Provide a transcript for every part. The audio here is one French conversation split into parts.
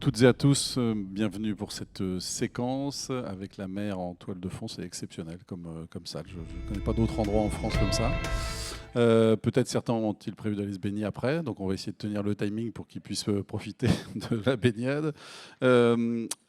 toutes et à tous, bienvenue pour cette séquence avec la mer en toile de fond. C'est exceptionnel comme salle. Je ne connais pas d'autres endroits en France comme ça. Peut-être certains ont-ils prévu d'aller se baigner après, donc on va essayer de tenir le timing pour qu'ils puissent profiter de la baignade.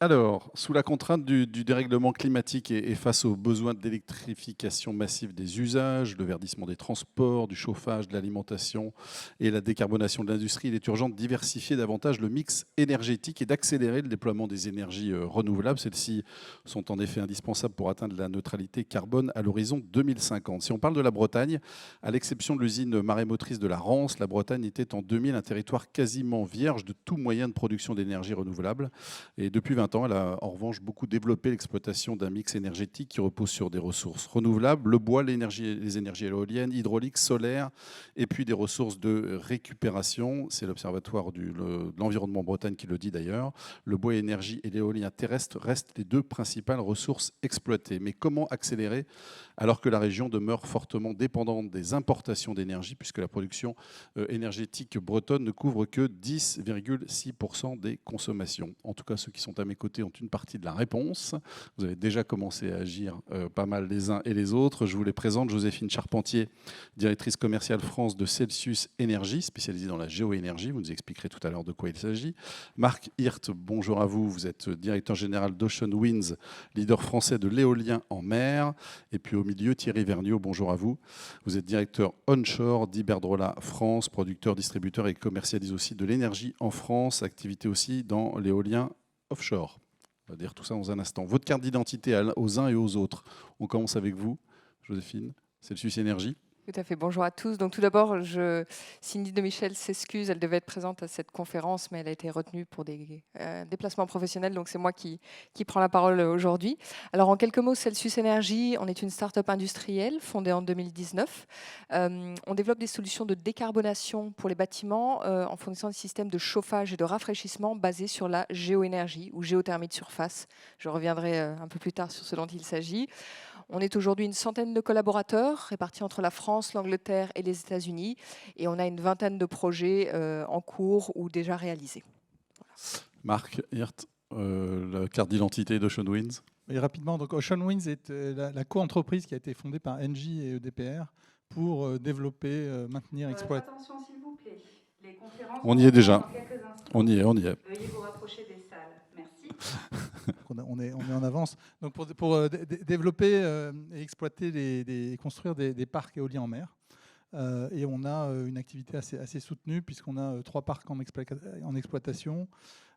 Alors, sous la contrainte du dérèglement climatique et face aux besoins d'électrification massive des usages, le verdissement des transports, du chauffage, de l'alimentation et la décarbonation de l'industrie, il est urgent de diversifier davantage le mix énergétique et d'accélérer le déploiement des énergies renouvelables. Celles-ci sont en effet indispensables pour atteindre la neutralité carbone à l'horizon 2050. Si on parle de la Bretagne, à l'exception de l'usine marémotrice de la Rance, la Bretagne était en 2000 un territoire quasiment vierge de tout moyen de production d'énergie renouvelable. Et depuis 20 ans, elle a en revanche beaucoup développé l'exploitation d'un mix énergétique qui repose sur des ressources renouvelables, le bois, les énergies éoliennes, hydrauliques, solaires, et puis des ressources de récupération. C'est l'Observatoire de l'environnement Bretagne qui le dit d'ailleurs. Le bois, énergie et l'éolien terrestre restent les deux principales ressources exploitées. Mais comment accélérer alors que la région demeure fortement dépendante des importations d'énergie, puisque la production énergétique bretonne ne couvre que 10,6% des consommations. En tout cas, ceux qui sont à mes côtés ont une partie de la réponse. Vous avez déjà commencé à agir pas mal les uns et les autres. Je vous les présente. Joséphine Charpentier, directrice commerciale France de Celsius Énergie, spécialisée dans la géoénergie. Vous nous expliquerez tout à l'heure de quoi il s'agit. Marc Hirt, bonjour à vous. Vous êtes directeur général d'Ocean Winds, leader français de l'éolien en mer. Et puis au milieu, Thierry Vergniaud, bonjour à vous. Vous êtes directeur onshore d'Iberdrola France, producteur, distributeur et commercialise aussi de l'énergie en France, activité aussi dans l'éolien offshore. On va dire tout ça dans un instant. Votre carte d'identité aux uns et aux autres. On commence avec vous, Joséphine, Celsius Énergie. Tout à fait. Bonjour à tous. Donc tout d'abord, Cindy de Michel s'excuse. Elle devait être présente à cette conférence, mais elle a été retenue pour des déplacements professionnels. Donc c'est moi qui prends la parole aujourd'hui. Alors en quelques mots, Celsius Énergie, on est une start-up industrielle fondée en 2019. On développe des solutions de décarbonation pour les bâtiments en fournissant des systèmes de chauffage et de rafraîchissement basés sur la géoénergie ou géothermie de surface. Je reviendrai un peu plus tard sur ce dont il s'agit. On est aujourd'hui une centaine de collaborateurs répartis entre la France, l'Angleterre et les États-Unis. Et on a une vingtaine de projets en cours ou déjà réalisés. Voilà. Marc Hirt, la carte d'identité d'Ocean Winds. Et rapidement, donc Ocean Winds est la co-entreprise qui a été fondée par Engie et EDPR pour développer, maintenir, exploiter. Attention s'il vous plaît. Les conférences on y est déjà. Dans quelques instants. On y est. Veuillez vous rapprocher des salles. Merci. on est en avance. Donc pour développer et exploiter et construire des parcs éoliens en mer. Et on a une activité assez soutenue puisqu'on a 3 parcs en exploitation.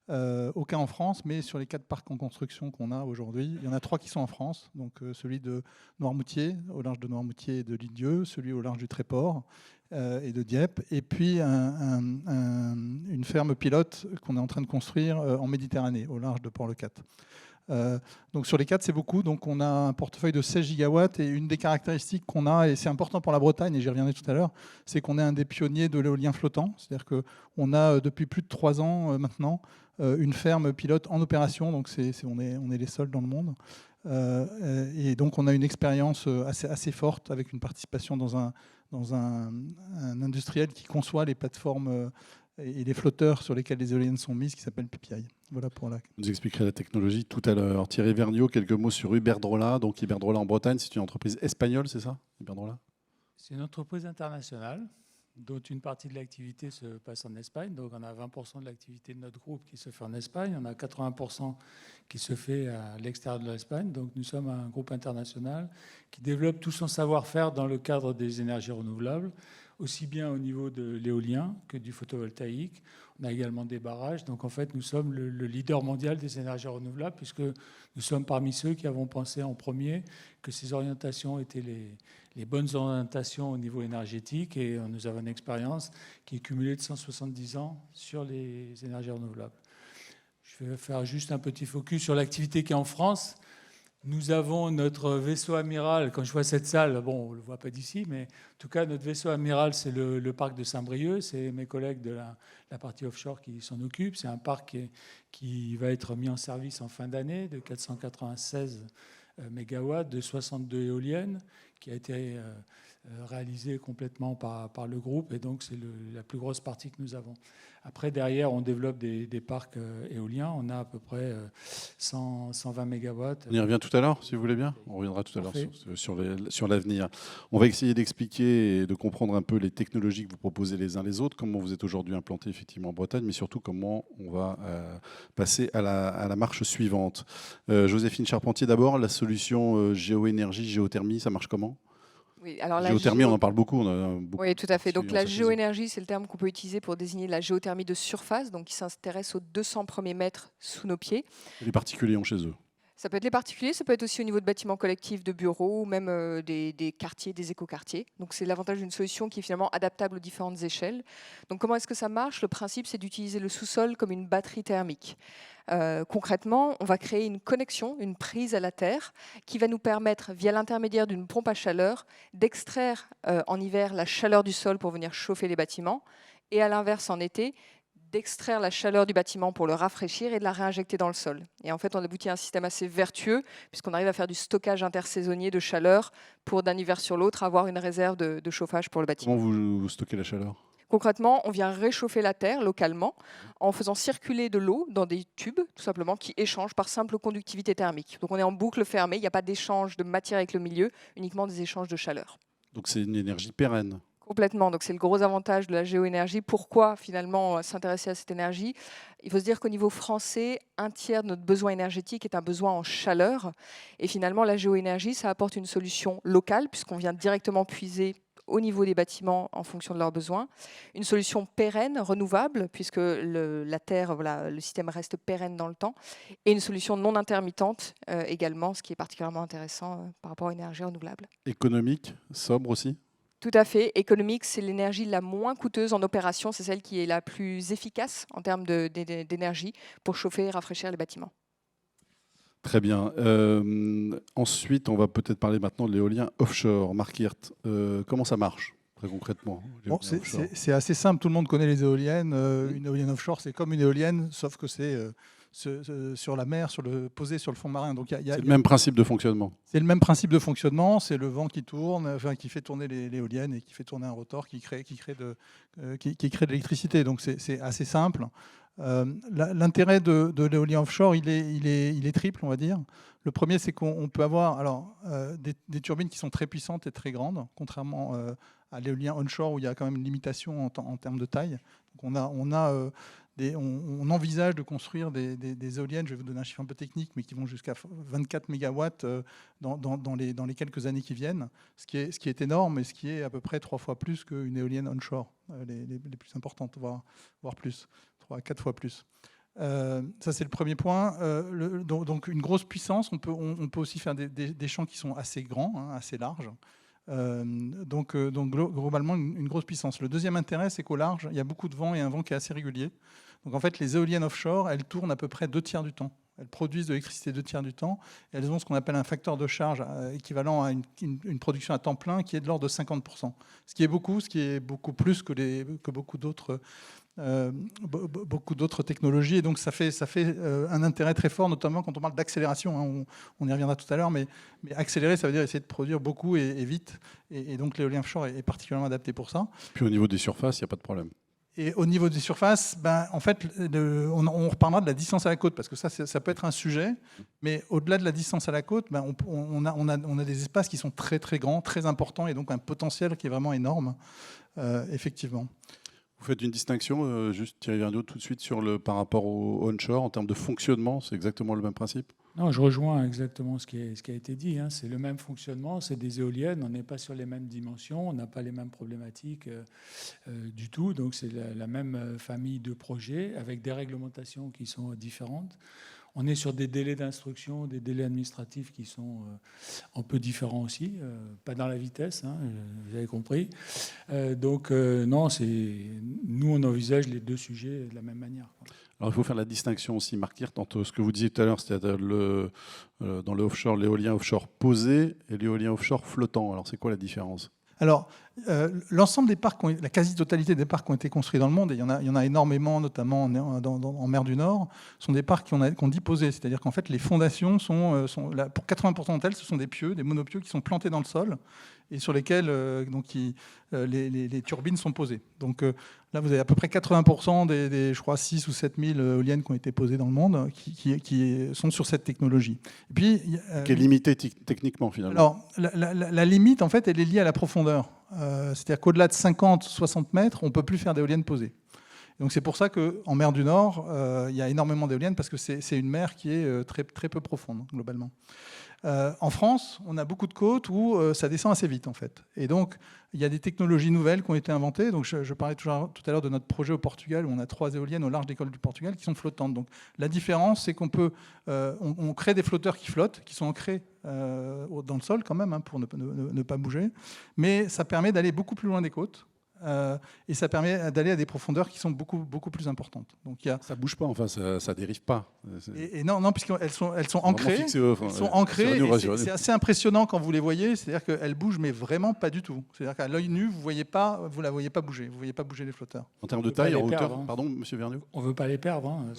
Aucun en France, mais sur les 4 parcs en construction qu'on a aujourd'hui, il y en a 3 qui sont en France. Donc celui de Noirmoutier, au large de Noirmoutier et de Lisieux, celui au large du Tréport et de Dieppe, et puis une ferme pilote qu'on est en train de construire en Méditerranée, au large de Port-le-Cat. Donc sur les 4, c'est beaucoup. Donc on a un portefeuille de 16 gigawatts et une des caractéristiques qu'on a, et c'est important pour la Bretagne, et j'y reviendrai tout à l'heure, c'est qu'on est un des pionniers de l'éolien flottant. C'est-à-dire qu'on a depuis plus de 3 ans maintenant une ferme pilote en opération. Donc on est les seuls dans le monde. Et donc on a une expérience assez forte avec une participation dans un industriel qui conçoit les plateformes et les flotteurs sur lesquels les éoliennes sont mises, qui s'appelle PPI. Voilà pour la... Vous expliquerez la technologie tout à l'heure. Thierry Vergniaud, quelques mots sur Iberdrola. Donc Iberdrola en Bretagne, c'est une entreprise espagnole, c'est ça, Iberdrola? C'est une entreprise internationale dont une partie de l'activité se passe en Espagne. Donc on a 20% de l'activité de notre groupe qui se fait en Espagne. On a 80% qui se fait à l'extérieur de l'Espagne. Donc nous sommes un groupe international qui développe tout son savoir-faire dans le cadre des énergies renouvelables, aussi bien au niveau de l'éolien que du photovoltaïque. On a également des barrages. Donc en fait, nous sommes le leader mondial des énergies renouvelables puisque nous sommes parmi ceux qui avons pensé en premier que ces orientations étaient les bonnes orientations au niveau énergétique. Et nous avons une expérience qui est cumulée de 170 ans sur les énergies renouvelables. Je vais faire juste un petit focus sur l'activité qui est en France. Nous avons notre vaisseau amiral. Quand je vois cette salle, bon, on ne le voit pas d'ici, mais en tout cas, notre vaisseau amiral, c'est le parc de Saint-Brieuc. C'est mes collègues de la partie offshore qui s'en occupent. C'est un parc qui va être mis en service en fin d'année de 496 mégawatts, de 62 éoliennes, qui a été réalisé complètement par le groupe, et donc c'est la plus grosse partie que nous avons. Après, derrière, on développe des parcs éoliens. On a à peu près 120 mégawatts. On y revient tout à l'heure, si vous voulez bien. On reviendra tout à l'heure sur l'avenir. On va essayer d'expliquer et de comprendre un peu les technologies que vous proposez les uns les autres, comment vous êtes aujourd'hui implanté effectivement en Bretagne, mais surtout comment on va passer à la marche suivante. Joséphine Charpentier, d'abord, la solution géoénergie, géothermie, ça marche comment ? Oui, alors géothermie, on en parle beaucoup. Oui, tout à fait. Donc la cette géoénergie, c'est le terme qu'on peut utiliser pour désigner la géothermie de surface, donc qui s'intéresse aux 200 premiers mètres sous nos pieds. Les particuliers ont chez eux. Ça peut être les particuliers, ça peut être aussi au niveau de bâtiments collectifs, de bureaux, ou même des quartiers, des écoquartiers. Donc c'est l'avantage d'une solution qui est finalement adaptable aux différentes échelles. Donc comment est-ce que ça marche ? Le principe, c'est d'utiliser le sous-sol comme une batterie thermique. Concrètement, on va créer une connexion, une prise à la terre, qui va nous permettre, via l'intermédiaire d'une pompe à chaleur, d'extraire en hiver la chaleur du sol pour venir chauffer les bâtiments, et à l'inverse en été, d'extraire la chaleur du bâtiment pour le rafraîchir et de la réinjecter dans le sol. Et en fait, on aboutit à un système assez vertueux, puisqu'on arrive à faire du stockage intersaisonnier de chaleur pour, d'un hiver sur l'autre, avoir une réserve de chauffage pour le bâtiment. Comment vous stockez la chaleur ? Concrètement, on vient réchauffer la terre localement en faisant circuler de l'eau dans des tubes, tout simplement, qui échangent par simple conductivité thermique. Donc on est en boucle fermée, il n'y a pas d'échange de matière avec le milieu, uniquement des échanges de chaleur. Donc c'est une énergie pérenne. Complètement, donc c'est le gros avantage de la géoénergie. Pourquoi finalement s'intéresser à cette énergie ? Il faut se dire qu'au niveau français, un tiers de notre besoin énergétique est un besoin en chaleur. Et finalement, la géoénergie, ça apporte une solution locale, puisqu'on vient directement puiser au niveau des bâtiments en fonction de leurs besoins. Une solution pérenne, renouvelable, puisque la terre, voilà, le système reste pérenne dans le temps. Et une solution non intermittente également, ce qui est particulièrement intéressant par rapport à l'énergie renouvelable. Économique, sobre aussi ? Tout à fait. Économique, c'est l'énergie la moins coûteuse en opération. C'est celle qui est la plus efficace en termes d'énergie pour chauffer et rafraîchir les bâtiments. Très bien. Ensuite, on va peut-être parler maintenant de l'éolien offshore. Marc Hirt, comment ça marche très concrètement ? Bon, c'est assez simple, tout le monde connaît les éoliennes. Une éolienne offshore, c'est comme une éolienne, sauf que c'est sur la mer, posé sur le fond marin. Donc, c'est le même principe de fonctionnement. C'est le même principe de fonctionnement, c'est le vent qui tourne, enfin, qui fait tourner l'éolienne et qui fait tourner un rotor qui crée de l'électricité. Donc c'est assez simple. L'intérêt de l'éolien offshore, il est triple, on va dire. Le premier, c'est qu'on peut avoir des turbines qui sont très puissantes et très grandes, contrairement à l'éolien onshore où il y a quand même une limitation en termes de taille. Donc on envisage de construire des éoliennes, je vais vous donner un chiffre un peu technique, mais qui vont jusqu'à 24 mégawatts dans les quelques années qui viennent, ce qui est énorme et ce qui est à peu près 3 fois plus qu'une éolienne onshore, les plus importantes, voire plus, 3 à 4 fois plus. Ça, c'est le premier point. Donc une grosse puissance, on peut aussi faire des champs qui sont assez grands, hein, assez larges. Donc globalement, une grosse puissance. Le deuxième intérêt, c'est qu'au large, il y a beaucoup de vent et un vent qui est assez régulier. Donc en fait, les éoliennes offshore, elles tournent à peu près 2 tiers du temps. Elles produisent de l'électricité 2 tiers du temps. Et elles ont ce qu'on appelle un facteur de charge équivalent à une production à temps plein qui est de l'ordre de 50%. Ce qui est beaucoup plus que beaucoup d'autres technologies. Et donc ça fait un intérêt très fort, notamment quand on parle d'accélération. Hein, on y reviendra tout à l'heure, mais accélérer, ça veut dire essayer de produire beaucoup et vite. Et donc l'éolien offshore est particulièrement adapté pour ça. Puis au niveau des surfaces, il n'y a pas de problème. Et au niveau des surfaces, en fait, on reparlera de la distance à la côte, parce que ça peut être un sujet, mais au-delà de la distance à la côte, on a des espaces qui sont très très grands, très importants, et donc un potentiel qui est vraiment énorme, effectivement. Vous faites une distinction, juste Thierry Vergniaud, tout de suite par rapport au onshore, en termes de fonctionnement, c'est exactement le même principe ? Non, je rejoins exactement ce qui a été dit. Hein. C'est le même fonctionnement, c'est des éoliennes, on n'est pas sur les mêmes dimensions, on n'a pas les mêmes problématiques du tout. Donc c'est la même famille de projets avec des réglementations qui sont différentes. On est sur des délais d'instruction, des délais administratifs qui sont un peu différents aussi, pas dans la vitesse, hein, vous avez compris. Non, nous on envisage les deux sujets de la même manière. Alors il faut faire la distinction aussi, Marc Hirt, entre ce que vous disiez tout à l'heure, c'est-à-dire dans le offshore, l'éolien offshore posé et l'éolien offshore flottant. Alors c'est quoi la différence ? Alors, L'ensemble des parcs, la quasi-totalité des parcs qui ont été construits dans le monde, et il y en a énormément, notamment en mer du Nord, sont des parcs qui ont disposé. C'est-à-dire qu'en fait, les fondations sont là, pour 80% d'entre elles, ce sont des pieux, des monopieux qui sont plantés dans le sol et sur lesquels les turbines sont posées. Donc là, vous avez à peu près 80% des je crois, 6 ou 7 000 éoliennes qui ont été posées dans le monde qui sont sur cette technologie. Et puis, qui est limitée techniquement, finalement. Alors, la limite, en fait, elle est liée à la profondeur. C'est-à-dire qu'au-delà de 50-60 mètres, on ne peut plus faire d'éoliennes posées. Donc c'est pour ça qu'en mer du Nord, il y a énormément d'éoliennes, parce que c'est une mer qui est très, très peu profonde, globalement. En France, on a beaucoup de côtes où ça descend assez vite, en fait. Et donc, il y a des technologies nouvelles qui ont été inventées. Donc, je parlais tout à l'heure de notre projet au Portugal, où on a 3 éoliennes au large des côtes du Portugal qui sont flottantes. Donc, la différence, c'est qu'on on crée des flotteurs qui flottent, qui sont ancrés dans le sol quand même, hein, pour ne pas bouger. Mais ça permet d'aller beaucoup plus loin des côtes. Et ça permet d'aller à des profondeurs qui sont beaucoup, beaucoup plus importantes. Donc, ça ne bouge pas, enfin, ça ne dérive pas. Et non, puisqu'elles sont ancrées. C'est assez impressionnant quand vous les voyez. C'est-à-dire qu'elles bougent, mais vraiment pas du tout. C'est-à-dire qu'à l'œil nu, vous ne la voyez pas bouger. Vous ne voyez pas bouger les flotteurs. En termes de taille, en hauteur, pardon, monsieur Vergniaud ? On ne veut pas les perdre. Hein,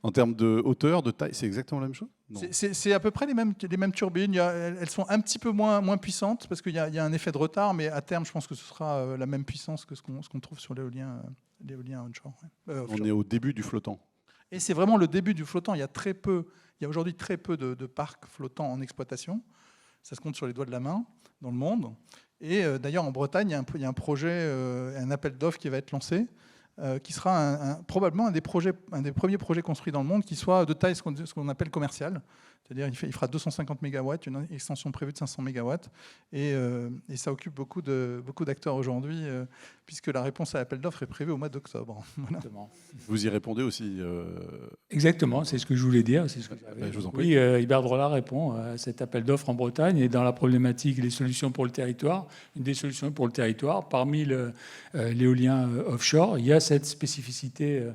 en termes de hauteur, de taille, c'est exactement la même chose ? C'est à peu près les mêmes turbines. Elles sont un petit peu moins puissantes parce qu'il y a un effet de retard, mais à terme, je pense que ce sera la même puissance que ce qu'on trouve sur l'éolien onshore. On est au début du flottant. Et c'est vraiment le début du flottant. Il y a aujourd'hui très peu de parcs flottants en exploitation. Ça se compte sur les doigts de la main dans le monde. Et d'ailleurs, en Bretagne, il y a un projet, un appel d'offres qui va être lancé, qui sera probablement un des premiers projets construits dans le monde qui soit de taille, ce qu'on appelle commerciale. C'est-à-dire il fera 250 MW, une extension prévue de 500 MW. Et ça occupe beaucoup d'acteurs aujourd'hui, puisque la réponse à l'appel d'offres est prévue au mois d'octobre. Voilà. Vous y répondez aussi Exactement, c'est ce que je voulais dire. C'est ce que je vous en prie. Oui, Iberdrola répond à cet appel d'offres en Bretagne, et dans la problématique les solutions pour le territoire, une des solutions pour le territoire, parmi l'éolien offshore, il y a cette spécificité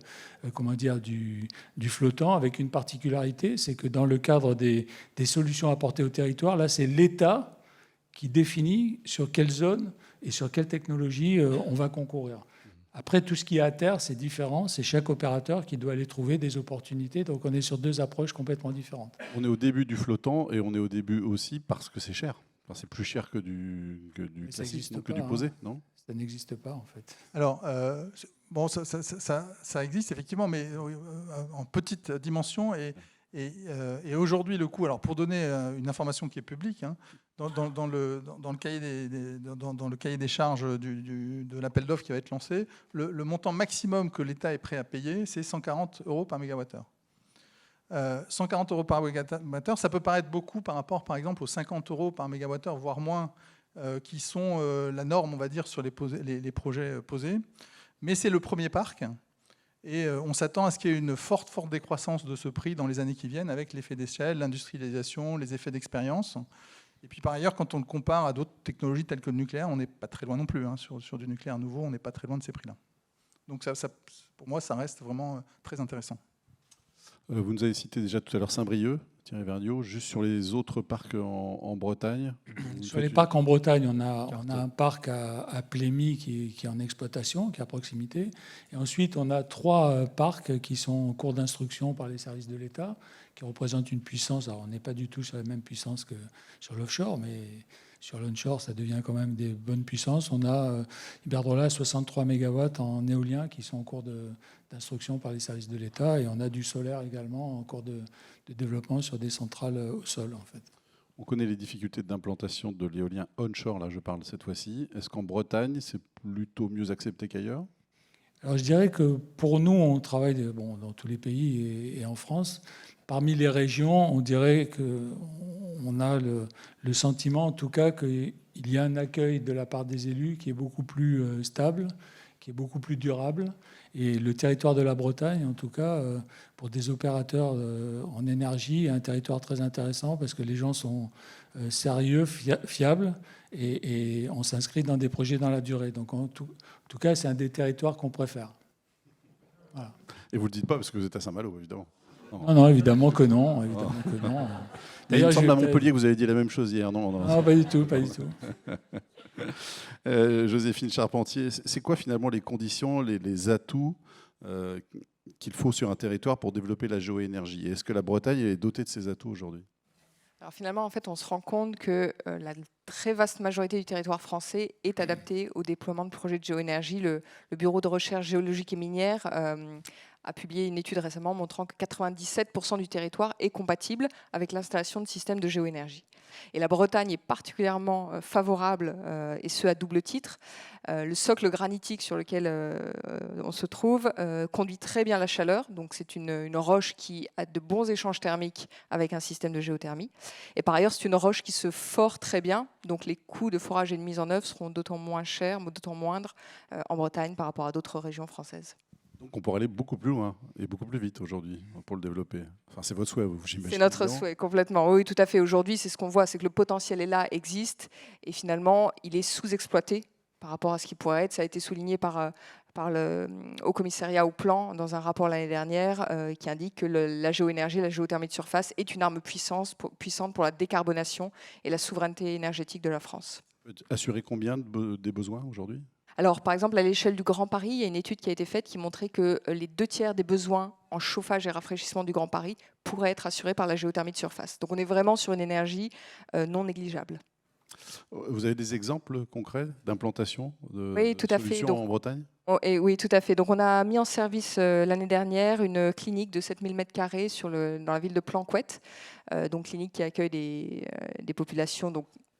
du flottant, avec une particularité, c'est que dans le cadre des solutions apportées au territoire, là c'est l'État qui définit sur quelle zone et sur quelle technologie on va concourir. Après, tout ce qui est à terre, c'est différent. C'est chaque opérateur qui doit aller trouver des opportunités. Donc, on est sur 2 approches complètement différentes. On est au début du flottant, et on est au début aussi parce que c'est cher. Enfin, c'est plus cher que du classique, que du posé, non ? Ça n'existe pas, en fait. Alors, bon, ça existe, effectivement, mais en petite dimension. Et aujourd'hui, le coût, alors pour donner une information qui est publique, hein, dans le cahier des charges de l'appel d'offres qui va être lancé, le montant maximum que l'État est prêt à payer, c'est 140 € par mégawattheure. 140 € par mégawattheure, ça peut paraître beaucoup par rapport, par exemple, aux 50 € par mégawattheure, voire moins, qui sont la norme, on va dire, sur les projets posés. Mais c'est le premier parc. Et on s'attend à ce qu'il y ait une forte décroissance de ce prix dans les années qui viennent, avec l'effet d'échelle, l'industrialisation, les effets d'expérience. Et puis par ailleurs, quand on le compare à d'autres technologies telles que le nucléaire, on n'est pas très loin non plus. Hein. Sur du nucléaire nouveau, on n'est pas très loin de ces prix-là. Donc pour moi, ça reste vraiment très intéressant. Vous nous avez cité déjà tout à l'heure Saint-Brieuc, Thierry Vergniaud. Juste sur les autres parcs en Bretagne. Sur les parcs en Bretagne, on a un parc à Plémy qui est en exploitation, qui est à proximité. Et ensuite, on a 3 parcs qui sont en cours d'instruction par les services de l'État, qui représentent une puissance. Alors, on n'est pas du tout sur la même puissance que sur l'offshore, mais sur l'onshore, ça devient quand même des bonnes puissances. On a Iberdrola 63 MW en éolien qui sont en cours d'instruction par les services de l'État, et on a du solaire également en cours de développement sur des centrales au sol, en fait. On connaît les difficultés d'implantation de l'éolien onshore, là je parle cette fois-ci. Est-ce qu'en Bretagne, c'est plutôt mieux accepté qu'ailleurs ? Alors je dirais que pour nous, on travaille dans tous les pays et en France. Parmi les régions, on dirait qu'on a le sentiment, en tout cas, qu'il y a un accueil de la part des élus qui est beaucoup plus stable, qui est beaucoup plus durable. Et le territoire de la Bretagne, en tout cas, pour des opérateurs en énergie, est un territoire très intéressant parce que les gens sont sérieux, fiables, et on s'inscrit dans des projets dans la durée. Donc, en tout cas, c'est un des territoires qu'on préfère. Voilà. Et vous ne le dites pas parce que vous êtes à Saint-Malo, évidemment. Non, évidemment que non. Évidemment que non. Il me semble à Montpellier que vous avez dit la même chose hier, non ? Non, pas du tout, pas du tout. Joséphine Charpentier, c'est quoi finalement les conditions, les atouts qu'il faut sur un territoire pour développer la géoénergie? Est-ce que la Bretagne est dotée de ces atouts aujourd'hui? Alors finalement, en fait, on se rend compte que la très vaste majorité du territoire français est adaptée au déploiement de projets de géoénergie. Le Bureau de recherche géologique et minière a publié une étude récemment montrant que 97% du territoire est compatible avec l'installation de systèmes de géoénergie. Et la Bretagne est particulièrement favorable, et ce à double titre. Le socle granitique sur lequel on se trouve conduit très bien la chaleur, donc c'est une roche qui a de bons échanges thermiques avec un système de géothermie. Et par ailleurs, c'est une roche qui se fore très bien, donc les coûts de forage et de mise en œuvre seront d'autant moins chers, d'autant moindres en Bretagne par rapport à d'autres régions françaises. Donc on pourrait aller beaucoup plus loin et beaucoup plus vite aujourd'hui pour le développer. Enfin, c'est votre souhait, j'imagine. C'est notre souhait, complètement. Oui, tout à fait. Aujourd'hui, c'est ce qu'on voit, c'est que le potentiel est là, existe, et finalement, il est sous-exploité par rapport à ce qui pourrait être. Ça a été souligné par le Haut Commissariat au Plan dans un rapport l'année dernière qui indique que la géoénergie, la géothermie de surface est une arme puissante pour la décarbonation et la souveraineté énergétique de la France. Assurer combien des besoins aujourd'hui? Alors, par exemple, à l'échelle du Grand Paris, il y a une étude qui a été faite qui montrait que les 2/3 des besoins en chauffage et rafraîchissement du Grand Paris pourraient être assurés par la géothermie de surface. Donc, on est vraiment sur une énergie non négligeable. Vous avez des exemples concrets d'implantation de tout à fait. solutions en Bretagne? Oui, tout à fait. Donc, on a mis en service l'année dernière une clinique de 7000 m² dans la ville de Planquette, donc clinique qui accueille des populations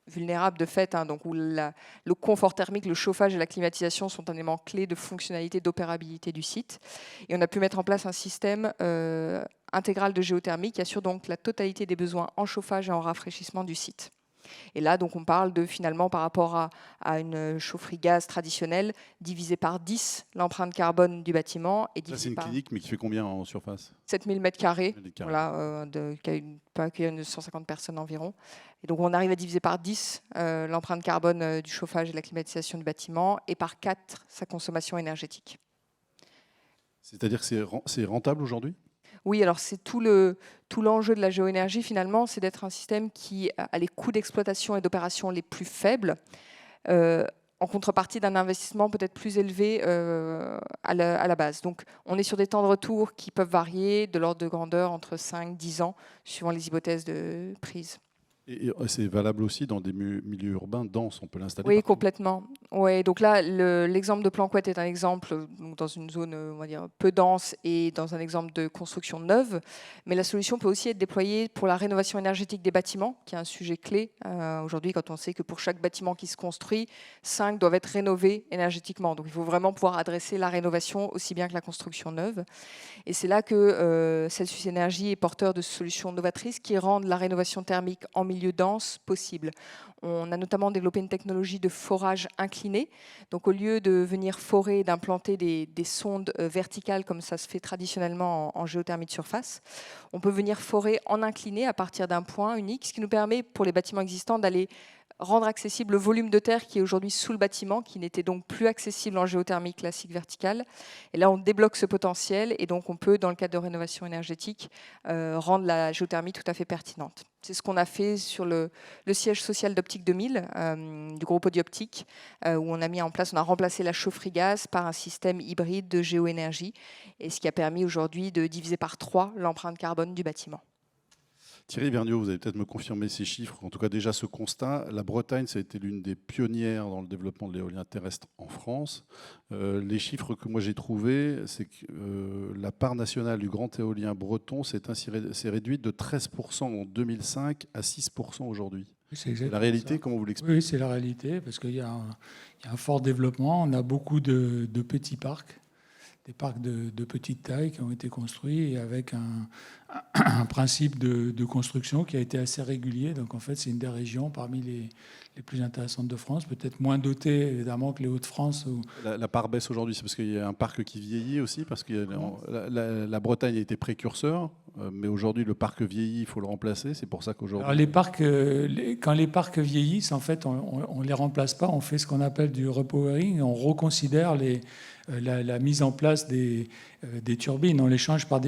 vulnérables de fait, donc où le confort thermique, le chauffage et la climatisation sont un élément clé de fonctionnalité, d'opérabilité du site. Et on a pu mettre en place un système intégral de géothermie qui assure donc la totalité des besoins en chauffage et en rafraîchissement du site. Et là, donc, on parle de finalement par rapport à une chaufferie gaz traditionnelle, divisé par 10 l'empreinte carbone du bâtiment. Et ça, c'est une clinique, mais qui fait combien en surface? 7000 m², voilà, qui peut accueillir 150 personnes environ. Et donc, on arrive à diviser par 10 l'empreinte carbone du chauffage et de la climatisation du bâtiment, et par 4 sa consommation énergétique. C'est-à-dire que c'est rentable aujourd'hui? Oui, alors c'est tout l'enjeu de la géoénergie finalement, c'est d'être un système qui a les coûts d'exploitation et d'opération les plus faibles, en contrepartie d'un investissement peut-être plus élevé à la base. Donc on est sur des temps de retour qui peuvent varier de l'ordre de grandeur entre 5-10 ans, suivant les hypothèses de prise. Et c'est valable aussi dans des milieux urbains denses, on peut l'installer? Oui, complètement. Ouais, donc là, l'exemple de Planquette est un exemple dans une zone, on va dire, peu dense et dans un exemple de construction neuve. Mais la solution peut aussi être déployée pour la rénovation énergétique des bâtiments, qui est un sujet clé aujourd'hui quand on sait que pour chaque bâtiment qui se construit, 5 doivent être rénovés énergétiquement. Donc il faut vraiment pouvoir adresser la rénovation aussi bien que la construction neuve. Et c'est là que Celsius Energy est porteur de solutions novatrices qui rendent la rénovation thermique en milieu dense possible. On a notamment développé une technologie de forage incliné. Donc au lieu de venir forer et d'implanter des sondes verticales comme ça se fait traditionnellement en géothermie de surface, on peut venir forer en incliné à partir d'un point unique, ce qui nous permet pour les bâtiments existants d'aller rendre accessible le volume de terre qui est aujourd'hui sous le bâtiment, qui n'était donc plus accessible en géothermie classique verticale. Et là, on débloque ce potentiel et donc on peut, dans le cadre de rénovation énergétique, rendre la géothermie tout à fait pertinente. C'est ce qu'on a fait sur le siège social d'Optique 2000, du groupe Audioptique, où on a remplacé la chaufferie gaz par un système hybride de géoénergie, et ce qui a permis aujourd'hui de diviser par 3 l'empreinte carbone du bâtiment. Thierry Vergniaud, vous allez peut-être me confirmer ces chiffres, en tout cas déjà ce constat. La Bretagne, ça a été l'une des pionnières dans le développement de l'éolien terrestre en France. Les chiffres que moi j'ai trouvés, c'est que la part nationale du grand éolien breton s'est réduite de 13% en 2005 à 6% aujourd'hui. C'est la réalité, ça. Comment vous l'expliquez? Oui, c'est la réalité, parce qu'il y a un fort développement. On a beaucoup de petits parcs, des parcs de petite taille qui ont été construits et avec un principe de construction qui a été assez régulier. Donc en fait, c'est une des régions parmi les plus intéressantes de France, peut-être moins dotée évidemment que les Hauts-de-France. La part baisse aujourd'hui, c'est parce qu'il y a un parc qui vieillit aussi, parce que la Bretagne a été précurseur, mais aujourd'hui le parc vieillit, il faut le remplacer. C'est pour ça qu'aujourd'hui... Alors quand les parcs vieillissent, en fait, on ne les remplace pas, on fait ce qu'on appelle du repowering, on reconsidère la mise en place des turbines. On les change par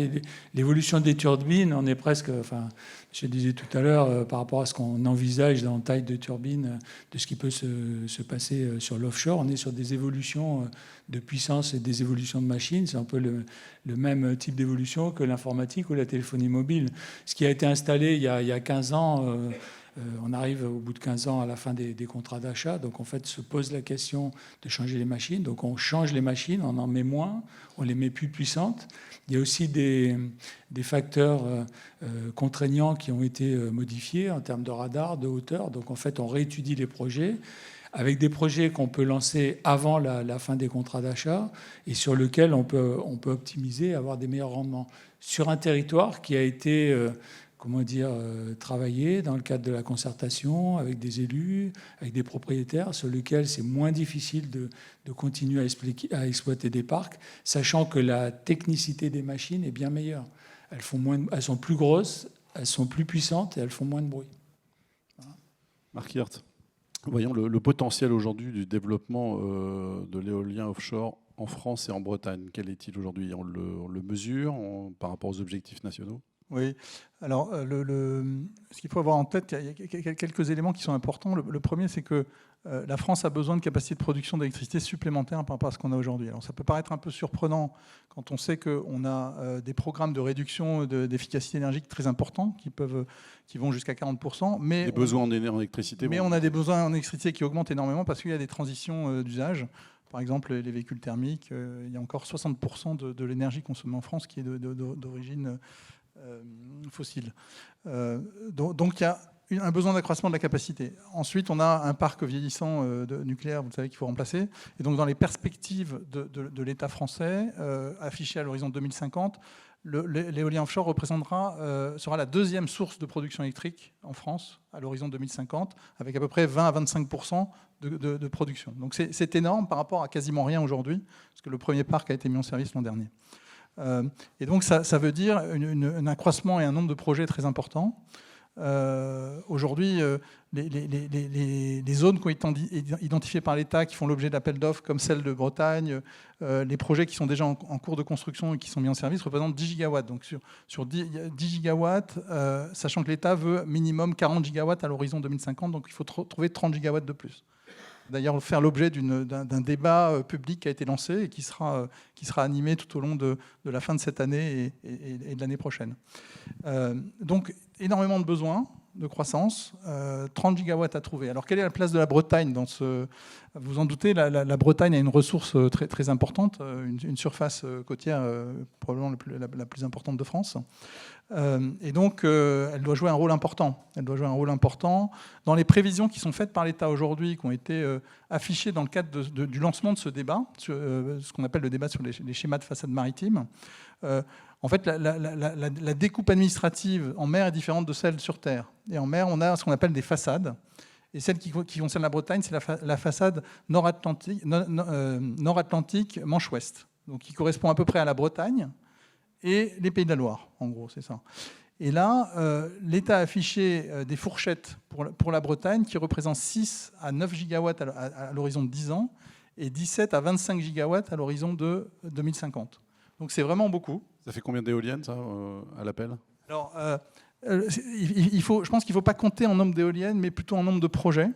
l'évolution des turbines. On est presque, enfin, je disais tout à l'heure, par rapport à ce qu'on envisage dans la taille de turbine, de ce qui peut se passer sur l'offshore, on est sur des évolutions de puissance et des évolutions de machines. C'est un peu le même type d'évolution que l'informatique ou la téléphonie mobile. Ce qui a été installé il y a 15 ans, on arrive au bout de 15 ans à la fin des contrats d'achat. Donc, en fait, se pose la question de changer les machines. Donc, on change les machines, on en met moins, on les met plus puissantes. Il y a aussi des facteurs contraignants qui ont été modifiés en termes de radar, de hauteur. Donc, en fait, on réétudie les projets avec des projets qu'on peut lancer avant la fin des contrats d'achat et sur lesquels on peut optimiser et avoir des meilleurs rendements. Sur un territoire qui a été travailler dans le cadre de la concertation avec des élus, avec des propriétaires, sur lesquels c'est moins difficile de continuer à exploiter des parcs, sachant que la technicité des machines est bien meilleure. Elles sont plus grosses, elles sont plus puissantes et elles font moins de bruit. Voilà. Marc Hirt, voyons le potentiel aujourd'hui du développement de l'éolien offshore en France et en Bretagne. Quel est-il aujourd'hui? On le mesure par rapport aux objectifs nationaux? Oui, alors ce qu'il faut avoir en tête, il y a quelques éléments qui sont importants. Le premier, c'est que la France a besoin de capacités de production d'électricité supplémentaires par rapport à ce qu'on a aujourd'hui. Alors ça peut paraître un peu surprenant quand on sait qu'on a des programmes de réduction d'efficacité énergétique très importants qui vont jusqu'à 40%. Mais les besoins en électricité. Mais on a des besoins en électricité qui augmentent énormément parce qu'il y a des transitions d'usage. Par exemple, les véhicules thermiques, il y a encore 60% de l'énergie consommée en France qui est d'origine fossiles. Donc il y a un besoin d'accroissement de la capacité. Ensuite, on a un parc vieillissant de nucléaire, vous savez, qu'il faut remplacer. Et donc dans les perspectives de l'État français, affichées à l'horizon 2050, l'éolien offshore sera la deuxième source de production électrique en France à l'horizon 2050, avec à peu près 20 à 25% de production. Donc c'est énorme par rapport à quasiment rien aujourd'hui, parce que le premier parc a été mis en service l'an dernier. Et donc ça veut dire un accroissement et un nombre de projets très importants. Aujourd'hui, les zones qui ont été identifiées par l'État, qui font l'objet d'appels d'offres comme celle de Bretagne, les projets qui sont déjà en cours de construction et qui sont mis en service représentent 10 gigawatts. Donc sur 10 gigawatts, sachant que l'État veut minimum 40 gigawatts à l'horizon 2050, donc il faut trouver 30 gigawatts de plus. D'ailleurs, faire l'objet d'un débat public qui a été lancé et qui sera animé tout au long de la fin de cette année et de l'année prochaine. Donc, énormément de besoins de croissance, 30 gigawatts à trouver. Alors, quelle est la place de la Bretagne dans ce... Vous en doutez, la Bretagne a une ressource très, très importante, une surface côtière probablement la plus importante de France. Et donc, elle doit jouer un rôle important. Elle doit jouer un rôle important dans les prévisions qui sont faites par l'État aujourd'hui, qui ont été affichées dans le cadre du lancement de ce débat, ce qu'on appelle le débat sur les schémas de façade maritime. En fait, la découpe administrative en mer est différente de celle sur terre. Et en mer, on a ce qu'on appelle des façades. Et celle qui concerne la Bretagne, c'est la façade nord-atlantique, Manche-Ouest, donc qui correspond à peu près à la Bretagne et les Pays de la Loire, en gros, c'est ça. Et là, l'État a affiché des fourchettes pour la Bretagne qui représentent 6 à 9 gigawatts à l'horizon de 10 ans et 17 à 25 gigawatts à l'horizon de 2050. Donc c'est vraiment beaucoup. Ça fait combien d'éoliennes, ça, à l'appel? Alors, je pense qu'il ne faut pas compter en nombre d'éoliennes, mais plutôt en nombre de projets.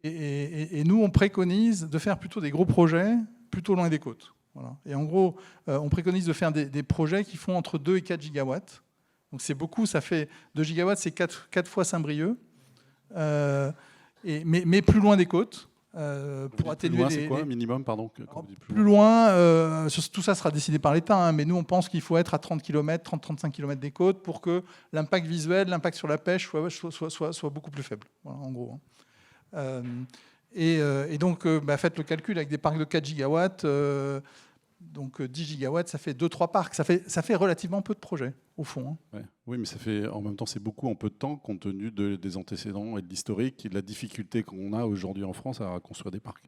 Et nous, on préconise de faire plutôt des gros projets, plutôt loin des côtes. Voilà. Et en gros, on préconise de faire des projets qui font entre 2 et 4 gigawatts. Donc c'est beaucoup, ça fait 2 gigawatts, c'est 4 fois Saint-Brieuc, mais plus loin des côtes. Pour atténuer loin, c'est quoi, minimum, pardon, plus loin, tout ça sera décidé par l'État, hein, mais nous on pense qu'il faut être à 30 km, 30-35 km des côtes pour que l'impact visuel, l'impact sur la pêche soit beaucoup plus faible, voilà, en gros. Et donc faites le calcul avec des parcs de 4 gigawatts, donc 10 gigawatts, ça fait 2-3 parcs, ça fait relativement peu de projets au fond. Hein. Ouais. Oui, mais ça fait, en même temps, c'est beaucoup en peu de temps, compte tenu des antécédents et de l'historique et de la difficulté qu'on a aujourd'hui en France à construire des parcs.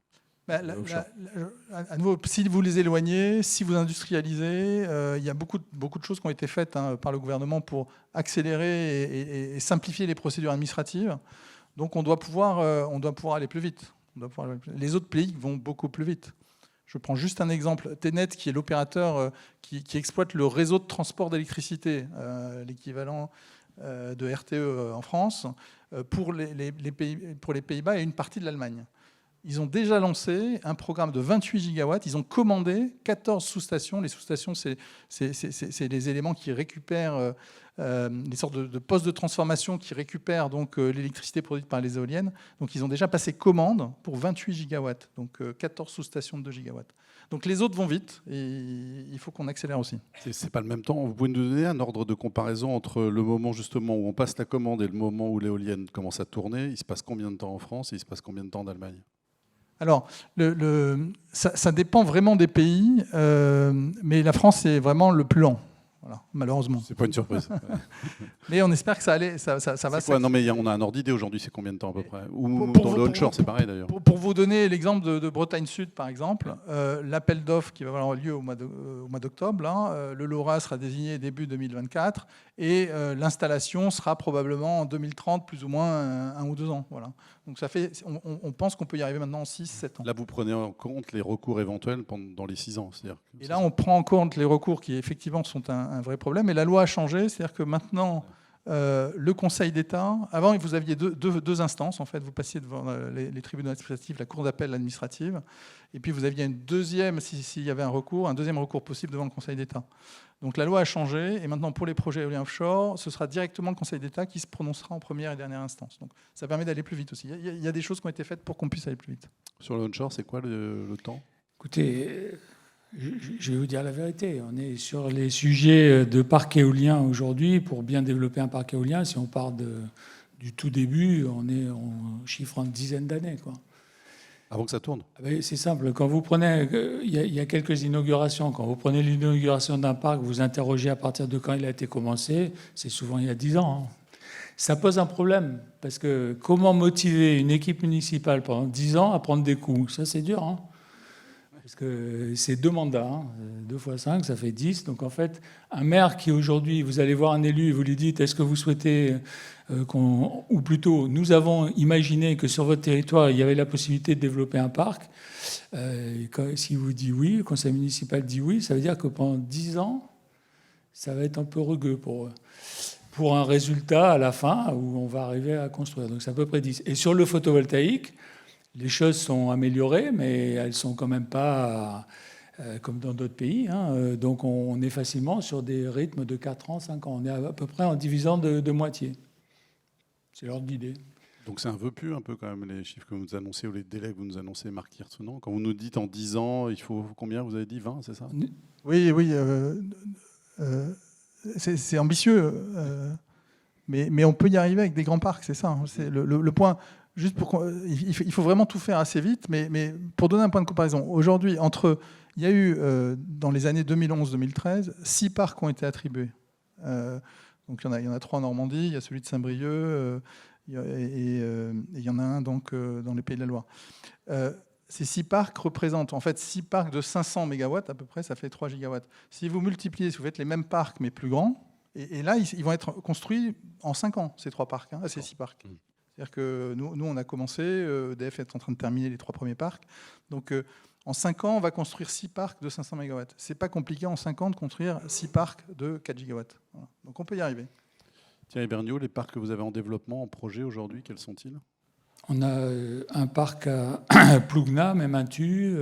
À nouveau, si vous les éloignez, si vous industrialisez, il y a beaucoup de choses qui ont été faites par le gouvernement pour accélérer et simplifier les procédures administratives. Donc on doit pouvoir aller plus vite. Les autres pays vont beaucoup plus vite. Je prends juste un exemple. TenneT, qui est l'opérateur qui exploite le réseau de transport d'électricité, l'équivalent de RTE en France, pour les Pays-Bas et une partie de l'Allemagne. Ils ont déjà lancé un programme de 28 gigawatts. Ils ont commandé 14 sous-stations. Les sous-stations, c'est les éléments qui récupèrent, des sortes de postes de transformation qui récupèrent donc l'électricité produite par les éoliennes. Donc ils ont déjà passé commande pour 28 gigawatts, donc 14 sous-stations de 2 gigawatts. Donc les autres vont vite et il faut qu'on accélère aussi. C'est pas le même temps. Vous pouvez nous donner un ordre de comparaison entre le moment justement où on passe la commande et le moment où l'éolienne commence à tourner? Il se passe combien de temps en France et il se passe combien de temps en Allemagne? Alors, ça dépend vraiment des pays, mais la France est vraiment le plus lent, voilà, malheureusement. C'est pas une surprise. Mais on espère que ça va. Quoi? Non, mais on a un ordre d'idée aujourd'hui, c'est combien de temps à peu près? Ou Pour dans vous- le onshore, c'est pareil d'ailleurs. Pour vous donner l'exemple de Bretagne Sud, par exemple, l'appel d'offres qui va avoir lieu au mois d'octobre, là, le LORA sera désigné début 2024 et l'installation sera probablement en 2030, plus ou moins 1 ou 2 ans. Voilà. Donc ça fait, on pense qu'on peut y arriver maintenant en 6-7 ans. Là, vous prenez en compte les recours éventuels dans les 6 ans. Et là, on prend en compte les recours qui, effectivement, sont un vrai problème. Et la loi a changé, c'est-à-dire que maintenant, le Conseil d'État, avant, vous aviez deux instances, en fait. Vous passiez devant les tribunaux administratifs, la Cour d'appel administrative, et puis vous aviez une deuxième, s'il y avait un deuxième recours possible devant le Conseil d'État. Donc la loi a changé, et maintenant, pour les projets éoliens offshore, ce sera directement le Conseil d'État qui se prononcera en première et dernière instance. Donc ça permet d'aller plus vite aussi. Il y a des choses qui ont été faites pour qu'on puisse aller plus vite. Sur le onshore, c'est quoi le temps? Écoutez, je vais vous dire la vérité. On est sur les sujets de parc éolien aujourd'hui. Pour bien développer un parc éolien, si on part du tout début, on chiffre en dizaines d'années, quoi. Avant que ça tourne? C'est simple. Quand vous prenez, il y a quelques inaugurations. Quand vous prenez l'inauguration d'un parc, vous interrogez à partir de quand il a été commencé. C'est souvent il y a 10 ans. Hein. Ça pose un problème parce que comment motiver une équipe municipale pendant 10 ans à prendre des coups? Ça, c'est dur. Hein. Parce que c'est 2 mandats. Hein. 2 x 5, ça fait 10. Donc en fait, un maire qui aujourd'hui, vous allez voir un élu et vous lui dites, est-ce que vous souhaitez ou plutôt, nous avons imaginé que sur votre territoire, il y avait la possibilité de développer un parc. Si vous dites oui, le conseil municipal dit oui, ça veut dire que pendant 10 ans, ça va être un peu rugueux pour eux. Pour un résultat à la fin où on va arriver à construire. Donc c'est à peu près 10. Et sur le photovoltaïque, les choses sont améliorées, mais elles ne sont quand même pas comme dans d'autres pays. Hein. Donc on est facilement sur des rythmes de 4 ans, 5 ans. On est à peu près en divisant de moitié. C'est l'ordre d'idée. Donc c'est un vœu pieux un peu quand même, les chiffres que vous nous annoncez ou les délais que vous nous annoncez, Marc Hirtounan. Quand vous nous dites en 10 ans, il faut combien? Vous avez dit 20, c'est ça? Oui. C'est ambitieux, mais on peut y arriver avec des grands parcs, c'est ça. C'est le point. Juste il faut vraiment tout faire assez vite, mais pour donner un point de comparaison, aujourd'hui, il y a eu dans les années 2011-2013, 6 parcs ont été attribués. Donc il y en a 3 en Normandie, il y a celui de Saint-Brieuc, et il y en a un donc dans les Pays de la Loire. Ces 6 parcs représentent en fait 6 parcs de 500 MW à peu près, ça fait 3 gigawatts. Si vous multipliez, si vous faites les mêmes parcs mais plus grands, et là ils vont être construits en 5 ans, ces 3 parcs, ces 6 parcs. C'est-à-dire que nous on a commencé, EDF est en train de terminer les 3 premiers parcs. Donc en 5 ans, on va construire 6 parcs de 500 MW. C'est pas compliqué en 5 ans de construire 6 parcs de 4 gigawatts. Voilà. Donc on peut y arriver. Thierry Berniaud, les parcs que vous avez en développement, en projet aujourd'hui, quels sont-ils? On a un parc à Plougna, Memintu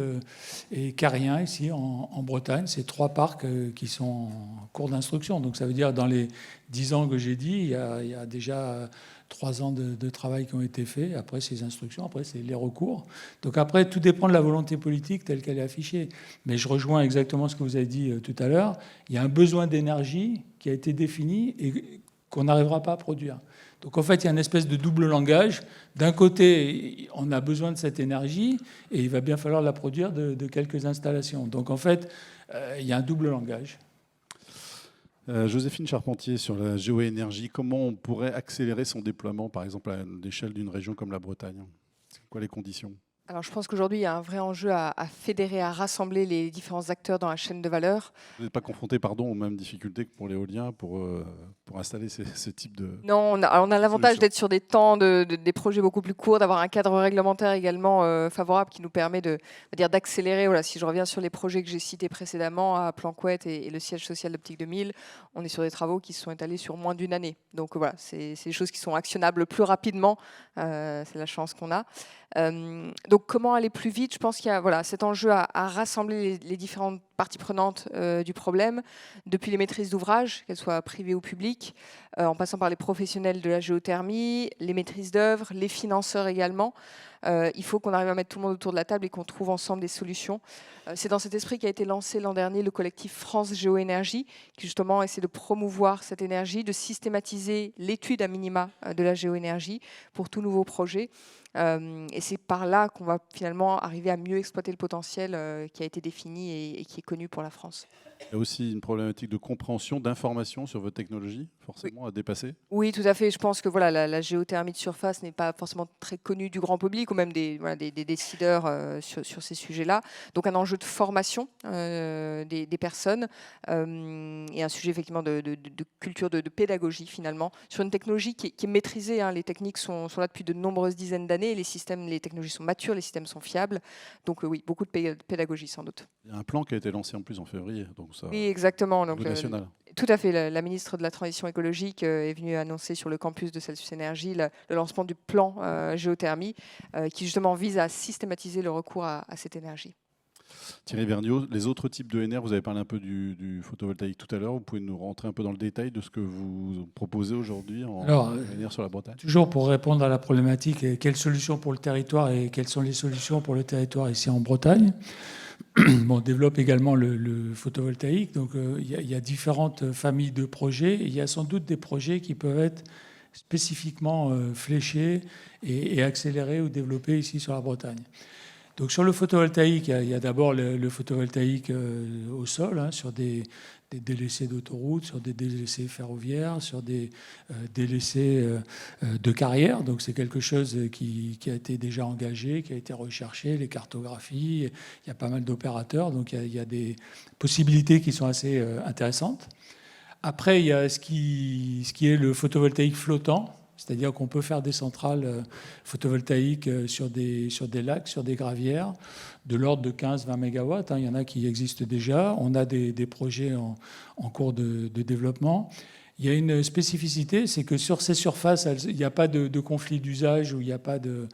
et Carrien ici en Bretagne. C'est 3 parcs qui sont en cours d'instruction. Donc ça veut dire dans les 10 ans que j'ai dit, il y a déjà 3 ans de travail qui ont été faits. Après ces instructions, après c'est les recours. Donc après tout dépend de la volonté politique telle qu'elle est affichée. Mais je rejoins exactement ce que vous avez dit tout à l'heure. Il y a un besoin d'énergie qui a été défini et qu'on n'arrivera pas à produire. Donc en fait, il y a une espèce de double langage. D'un côté, on a besoin de cette énergie et il va bien falloir la produire de quelques installations. Donc en fait, il y a un double langage. Joséphine Charpentier, sur la géoénergie, comment on pourrait accélérer son déploiement, par exemple, à l'échelle d'une région comme la Bretagne? C'est quoi les conditions? Alors, je pense qu'aujourd'hui, il y a un vrai enjeu à fédérer, à rassembler les différents acteurs dans la chaîne de valeur. Vous n'êtes pas confronté, pardon, aux mêmes difficultés que pour l'éolien pour installer ce type de... Non, on a l'avantage solution. d'être sur des temps, des projets beaucoup plus courts, d'avoir un cadre réglementaire également favorable qui nous permet d'accélérer. Voilà, si je reviens sur les projets que j'ai cités précédemment, à Planquette et le siège social d'Optique 2000, on est sur des travaux qui se sont étalés sur moins d'une année. Donc voilà, c'est des choses qui sont actionnables plus rapidement. C'est la chance qu'on a. Donc comment aller plus vite? Je pense qu'il y a cet enjeu à rassembler les différentes parties prenantes du problème, depuis les maîtrises d'ouvrage, qu'elles soient privées ou publiques, en passant par les professionnels de la géothermie, les maîtrises d'œuvre, les financeurs également. Il faut qu'on arrive à mettre tout le monde autour de la table et qu'on trouve ensemble des solutions. C'est dans cet esprit qu'a été lancé l'an dernier le collectif France Géoénergie, qui justement essaie de promouvoir cette énergie, de systématiser l'étude à minima de la géoénergie pour tout nouveau projet. Et c'est par là qu'on va finalement arriver à mieux exploiter le potentiel qui a été défini et qui est connu pour la France. Il y a aussi une problématique de compréhension, d'information sur votre technologie, forcément, à dépasser. Oui, tout à fait. Je pense que la géothermie de surface n'est pas forcément très connue du grand public ou même des décideurs sur ces sujets-là. Donc un enjeu de formation des personnes et un sujet effectivement de culture, de pédagogie finalement, sur une technologie qui est maîtrisée. Les techniques sont là depuis de nombreuses dizaines d'années. Les technologies sont matures, les systèmes sont fiables. Donc oui, beaucoup de pédagogie sans doute. Il y a un plan qui a été lancé en plus en février. Donc ça, oui, exactement. Donc, national. Tout à fait. La ministre de la Transition écologique est venue annoncer sur le campus de Celsius Énergie le lancement du plan géothermie qui justement vise à systématiser le recours à cette énergie. Thierry Vergniaud, les autres types d'ENR, vous avez parlé un peu du photovoltaïque tout à l'heure. Vous pouvez nous rentrer un peu dans le détail de ce que vous proposez aujourd'hui en ENR sur la Bretagne? Toujours pour répondre à la problématique, quelles solutions pour le territoire et quelles sont les solutions pour le territoire ici en Bretagne? On développe également le photovoltaïque. Donc, il y a différentes familles de projets. Il y a sans doute des projets qui peuvent être spécifiquement fléchés et accélérés ou développés ici sur la Bretagne. Donc, sur le photovoltaïque, il y a d'abord le photovoltaïque au sol, sur des délaissés d'autoroutes, sur des délaissés ferroviaires, sur des délaissés de carrières. Donc c'est quelque chose qui a été déjà engagé, qui a été recherché, les cartographies. Il y a pas mal d'opérateurs, donc il y a des possibilités qui sont assez intéressantes. Après, il y a ce qui est le photovoltaïque flottant. C'est-à-dire qu'on peut faire des centrales photovoltaïques sur des lacs, sur des gravières, de l'ordre de 15-20 mégawatts. Il y en a qui existent déjà. On a des projets en cours de développement. Il y a une spécificité, c'est que sur ces surfaces, il n'y a pas de conflit d'usage ou il n'y a pas de...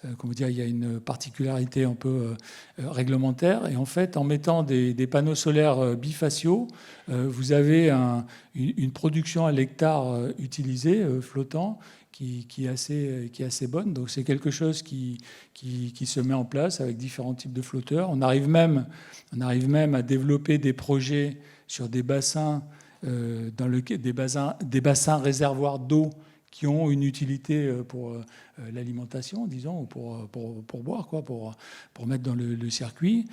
il y a une particularité un peu réglementaire. Et en fait, en mettant des panneaux solaires bifaciaux, vous avez une production à l'hectare utilisée, flottant, qui est assez bonne. Donc c'est quelque chose qui se met en place avec différents types de flotteurs. On arrive même à développer des projets sur des bassins, des bassins réservoirs d'eau qui ont une utilité pour l'alimentation, disons, ou pour boire, pour mettre dans le circuit.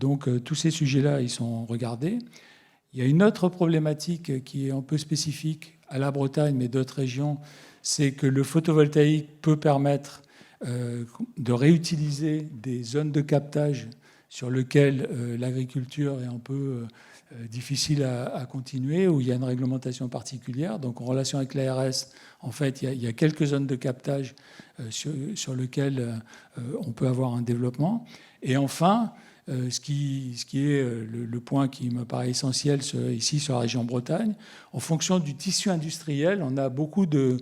Donc tous ces sujets-là, ils sont regardés. Il y a une autre problématique qui est un peu spécifique à la Bretagne, mais d'autres régions, c'est que le photovoltaïque peut permettre de réutiliser des zones de captage sur lesquelles l'agriculture est un peu difficile à continuer, où il y a une réglementation particulière. Donc en relation avec l'ARS, en fait, il y a quelques zones de captage sur lesquelles on peut avoir un développement. Et enfin, ce qui est le point qui me paraît essentiel ici sur la région Bretagne, en fonction du tissu industriel, on a beaucoup de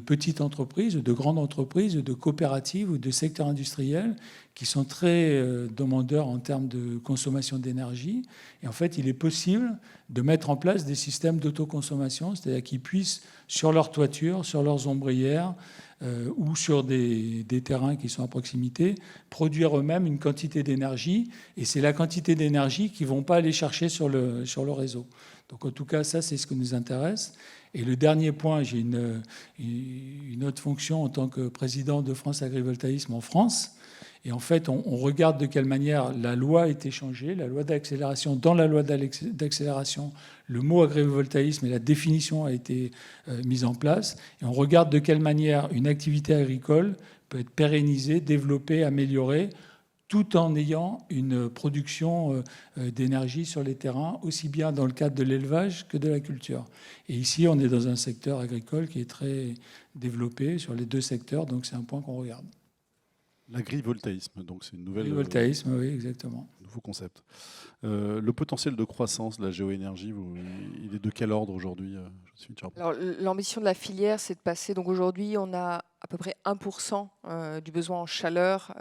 petites entreprises, de grandes entreprises, de coopératives ou de secteurs industriels qui sont très demandeurs en termes de consommation d'énergie. Et en fait, il est possible de mettre en place des systèmes d'autoconsommation, c'est-à-dire qu'ils puissent, sur leur toiture, sur leurs ombrières, ou sur des terrains qui sont à proximité, produire eux-mêmes une quantité d'énergie. Et c'est la quantité d'énergie qu'ils ne vont pas aller chercher sur le réseau. Donc en tout cas, ça, c'est ce qui nous intéresse. Et le dernier point, j'ai une autre fonction en tant que président de France Agrivoltaïsme en France. Et en fait, on regarde de quelle manière la loi a été changée, la loi d'accélération. Dans la loi d'accélération, le mot agrivoltaïsme et la définition a été mise en place. Et on regarde de quelle manière une activité agricole peut être pérennisé, développé, amélioré, tout en ayant une production d'énergie sur les terrains, aussi bien dans le cadre de l'élevage que de la culture. Et ici, on est dans un secteur agricole qui est très développé sur les deux secteurs, donc c'est un point qu'on regarde. L'agrivoltaïsme, donc c'est une nouvelle, L'agrivoltaïsme, oui, exactement. nouveau concept. Le potentiel de croissance de la géoénergie, il est de quel ordre aujourd'hui, Joséphine Charpentier? Alors, l'ambition de la filière, c'est de passer. Donc aujourd'hui, on a à peu près 1% du besoin en chaleur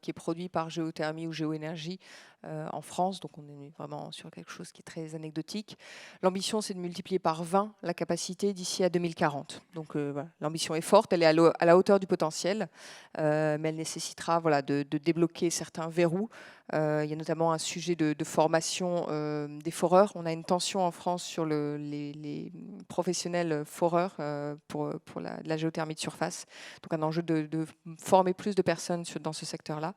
qui est produit par géothermie ou géoénergie en France. Donc on est vraiment sur quelque chose qui est très anecdotique. L'ambition, c'est de multiplier par 20 la capacité d'ici à 2040. Donc voilà, l'ambition est forte, elle est à la hauteur du potentiel, mais elle nécessitera voilà, de débloquer certains verrous. Il y a notamment un sujet de formation des foreurs. On a une tension en France sur les professionnels foreurs pour la géothermie de surface. Donc un enjeu de former plus de personnes dans ce secteur-là.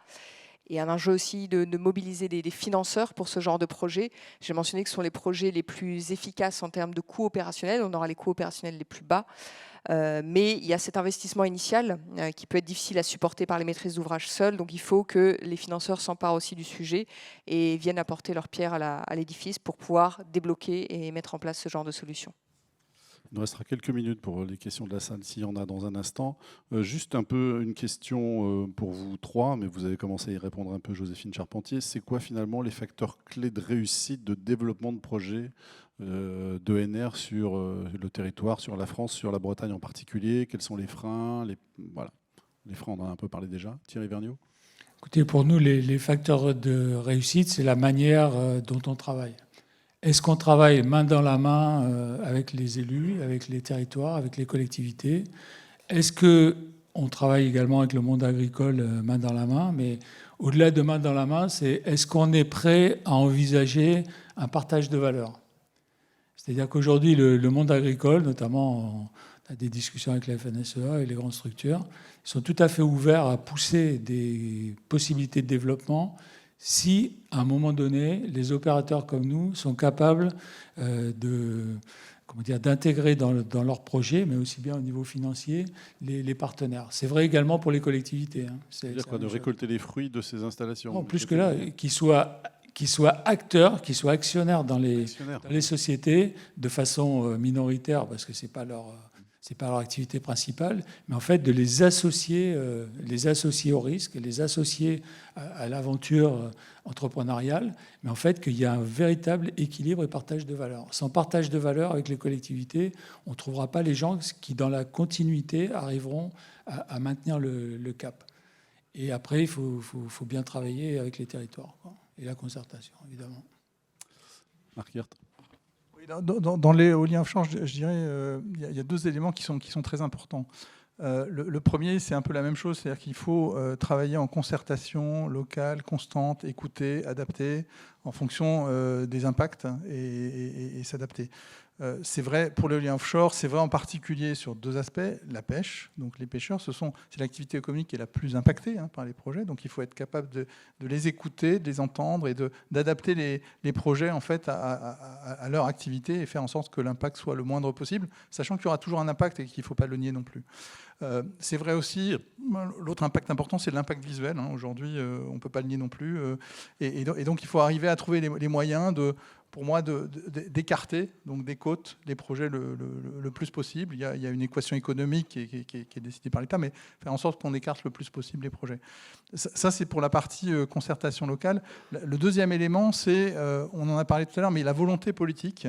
Et un enjeu aussi de mobiliser des financeurs pour ce genre de projet. J'ai mentionné que ce sont les projets les plus efficaces en termes de coûts opérationnels. On aura les coûts opérationnels les plus bas. Mais il y a cet investissement initial qui peut être difficile à supporter par les maîtrises d'ouvrage seules. Donc il faut que les financeurs s'emparent aussi du sujet et viennent apporter leur pierre à l'édifice pour pouvoir débloquer et mettre en place ce genre de solution. Il nous restera quelques minutes pour les questions de la salle, s'il y en a dans un instant. Juste un peu une question pour vous trois, mais vous avez commencé à y répondre un peu, Joséphine Charpentier. C'est quoi finalement les facteurs clés de réussite, de développement de projets d'ENR sur le territoire, sur la France, sur la Bretagne en particulier? Quels sont les freins? Voilà. Les freins, on en a un peu parlé déjà. Thierry Vergniaud? Écoutez, pour nous, les facteurs de réussite, c'est la manière dont on travaille. Est-ce qu'on travaille main dans la main avec les élus, avec les territoires, avec les collectivités? Est-ce qu'on travaille également avec le monde agricole main dans la main? Mais au-delà de main dans la main, c'est est-ce qu'on est prêt à envisager un partage de valeur? C'est-à-dire qu'aujourd'hui, le monde agricole, notamment on a des discussions avec la FNSEA et les grandes structures, ils sont tout à fait ouverts à pousser des possibilités de développement si, à un moment donné, les opérateurs comme nous sont capables d'intégrer dans leur projet, mais aussi bien au niveau financier, les partenaires. C'est vrai également pour les collectivités. C'est-à-dire quoi, de récolter les fruits de ces installations? Non, plus que là, qu'ils soient acteurs, qu'ils soient actionnaires dans les sociétés de façon minoritaire, parce que c'est pas leur activité principale, mais en fait de les associer au risque, les associer à l'aventure entrepreneuriale, mais en fait qu'il y a un véritable équilibre et partage de valeur. Sans partage de valeur avec les collectivités, on ne trouvera pas les gens qui, dans la continuité, arriveront à maintenir le cap. Et après, il faut bien travailler avec les territoires, quoi, et la concertation, évidemment. Marc Hirt. Dans l'éolien offshore, je dirais il y a deux éléments qui sont très importants. Le premier, c'est un peu la même chose, c'est-à-dire qu'il faut travailler en concertation locale, constante, écouter, adapter en fonction des impacts et s'adapter. C'est vrai pour l'éolien offshore, c'est vrai en particulier sur deux aspects. La pêche, donc les pêcheurs, c'est l'activité économique qui est la plus impactée par les projets, donc il faut être capable de les écouter, de les entendre et d'adapter les projets en fait à leur activité et faire en sorte que l'impact soit le moindre possible, sachant qu'il y aura toujours un impact et qu'il ne faut pas le nier non plus. C'est vrai aussi, l'autre impact important, c'est l'impact visuel. Aujourd'hui, on ne peut pas le nier non plus. Et donc, il faut arriver à trouver les moyens pour moi, d'écarter donc des côtes, des projets le plus possible. Il y a une équation économique qui est décidée par l'État, mais faire en sorte qu'on écarte le plus possible les projets. Ça, c'est pour la partie concertation locale. Le deuxième élément, c'est, on en a parlé tout à l'heure, mais la volonté politique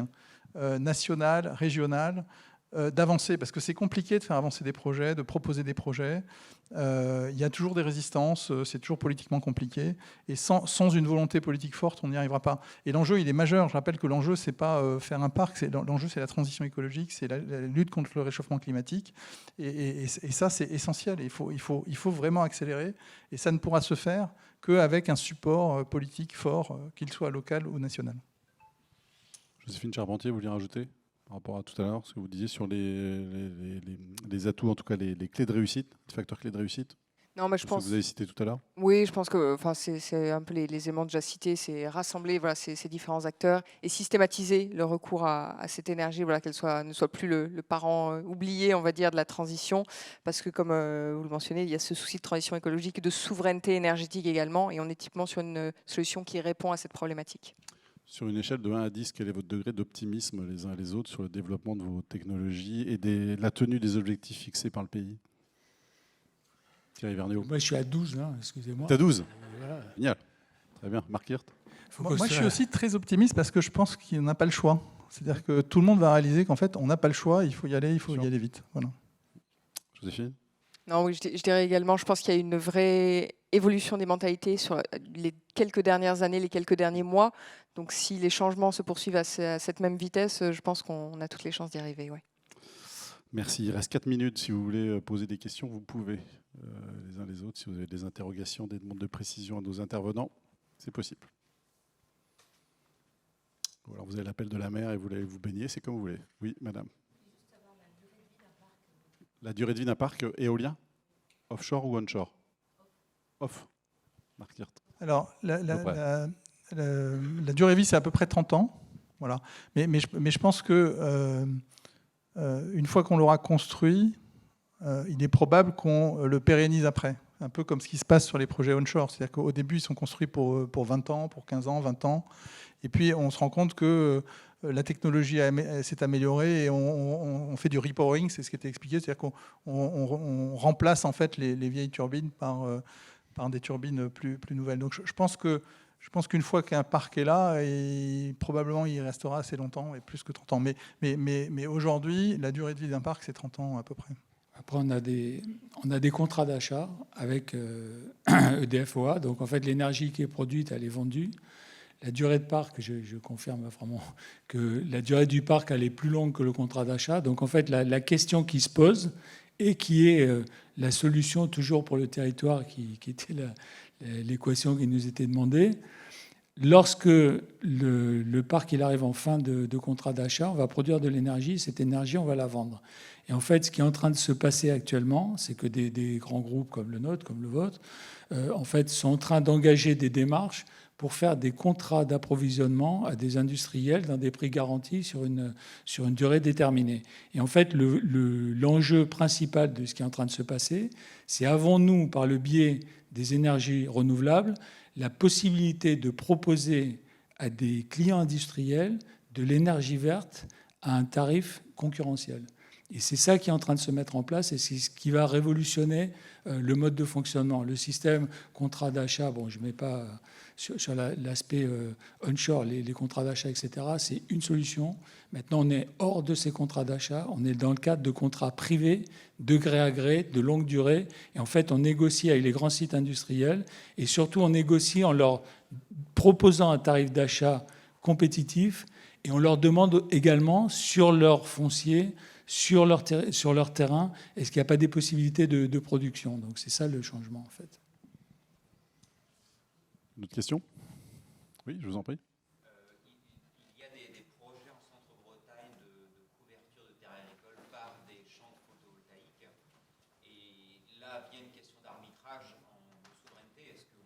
nationale, régionale, d'avancer, parce que c'est compliqué de faire avancer des projets, de proposer des projets. Il y a toujours des résistances, c'est toujours politiquement compliqué. Et sans une volonté politique forte, on n'y arrivera pas. Et l'enjeu, il est majeur. Je rappelle que l'enjeu, c'est pas faire un parc, l'enjeu, c'est la transition écologique, c'est la lutte contre le réchauffement climatique. Et ça, c'est essentiel. Il faut vraiment accélérer. Et ça ne pourra se faire qu'avec un support politique fort, qu'il soit local ou national. Joséphine Charpentier, vous voulez rajouter par rapport à tout à l'heure, ce que vous disiez sur les atouts, en tout cas les clés de réussite, les facteurs clés de réussite? Non, mais je Ce que pense. vous avez cité tout à l'heure. Oui, je pense que enfin, c'est un peu les éléments déjà cités, c'est rassembler voilà, ces différents acteurs et systématiser le recours à cette énergie, voilà, qu'elle ne soit plus le parent oublié, on va dire, de la transition, parce que comme vous le mentionnez, il y a ce souci de transition écologique et de souveraineté énergétique également, et on est typiquement sur une solution qui répond à cette problématique. Sur une échelle de 1 à 10, quel est votre degré d'optimisme les uns et les autres sur le développement de vos technologies et la tenue des objectifs fixés par le pays? Thierry Vergniaud. Moi, je suis à 12, hein, excusez-moi. T'as 12. Voilà. Génial. Très bien. Marc Hirt. Moi, je suis aussi très optimiste parce que je pense qu'on n'a pas le choix. C'est-à-dire que tout le monde va réaliser qu'en fait, on n'a pas le choix, il faut y aller vite. Voilà. Joséphine. Non, oui, je dirais également, je pense qu'il y a une vraie évolution des mentalités sur les quelques dernières années, les quelques derniers mois. Donc si les changements se poursuivent à cette même vitesse, je pense qu'on a toutes les chances d'y arriver. Ouais. Merci. Il reste 4 minutes. Si vous voulez poser des questions, vous pouvez, les uns les autres. Si vous avez des interrogations, des demandes de précision à nos intervenants, c'est possible. Ou alors vous avez l'appel de la mer et vous voulez vous baigner, c'est comme vous voulez. Oui, madame. La durée de vie d'un parc éolien, offshore ou onshore? Off. Marc Hirt. Alors, la durée de vie, c'est à peu près 30 ans. Voilà. Mais je pense que une fois qu'on l'aura construit, il est probable qu'on le pérennise après. Un peu comme ce qui se passe sur les projets onshore. C'est-à-dire qu'au début, ils sont construits pour 20 ans, pour 15 ans, 20 ans. Et puis, on se rend compte que la technologie s'est améliorée et on fait du repowering, c'est ce qui était expliqué. C'est-à-dire qu'on remplace en fait les vieilles turbines par des turbines plus nouvelles. Donc, je pense qu'une fois qu'un parc est là, probablement il restera assez longtemps, et plus que 30 ans. Mais aujourd'hui, la durée de vie d'un parc, c'est 30 ans à peu près. Après, on a des contrats d'achat avec EDF-OA. Donc, en fait, l'énergie qui est produite, elle est vendue. La durée de parc, je confirme vraiment que la durée du parc, elle est plus longue que le contrat d'achat. Donc, en fait, la question qui se pose et qui est la solution toujours pour le territoire, qui était l'équation qui nous était demandée, lorsque le parc il arrive en fin de contrat d'achat, on va produire de l'énergie. Cette énergie, on va la vendre. Et en fait, ce qui est en train de se passer actuellement, c'est que des grands groupes comme le nôtre, comme le vôtre, en fait, sont en train d'engager des démarches pour faire des contrats d'approvisionnement à des industriels dans des prix garantis sur une durée déterminée. Et en fait, l'enjeu principal de ce qui est en train de se passer, c'est avons-nous, par le biais des énergies renouvelables, la possibilité de proposer à des clients industriels de l'énergie verte à un tarif concurrentiel. Et c'est ça qui est en train de se mettre en place et c'est ce qui va révolutionner le mode de fonctionnement. Le système contrat d'achat, bon, je ne mets pas sur l'aspect onshore, les contrats d'achat, etc., c'est une solution. Maintenant, on est hors de ces contrats d'achat, on est dans le cadre de contrats privés, de gré à gré, de longue durée. Et en fait, on négocie avec les grands sites industriels et surtout, on négocie en leur proposant un tarif d'achat compétitif et on leur demande également sur leur foncier, sur leur terrain, est-ce qu'il n'y a pas des possibilités de production. Donc c'est ça le changement en fait. D'autres questions? Oui, je vous en prie. Il y a des projets en centre-Bretagne de couverture de terres agricoles par des champs photovoltaïques. Et là vient une question d'arbitrage en souveraineté. Est-ce qu'on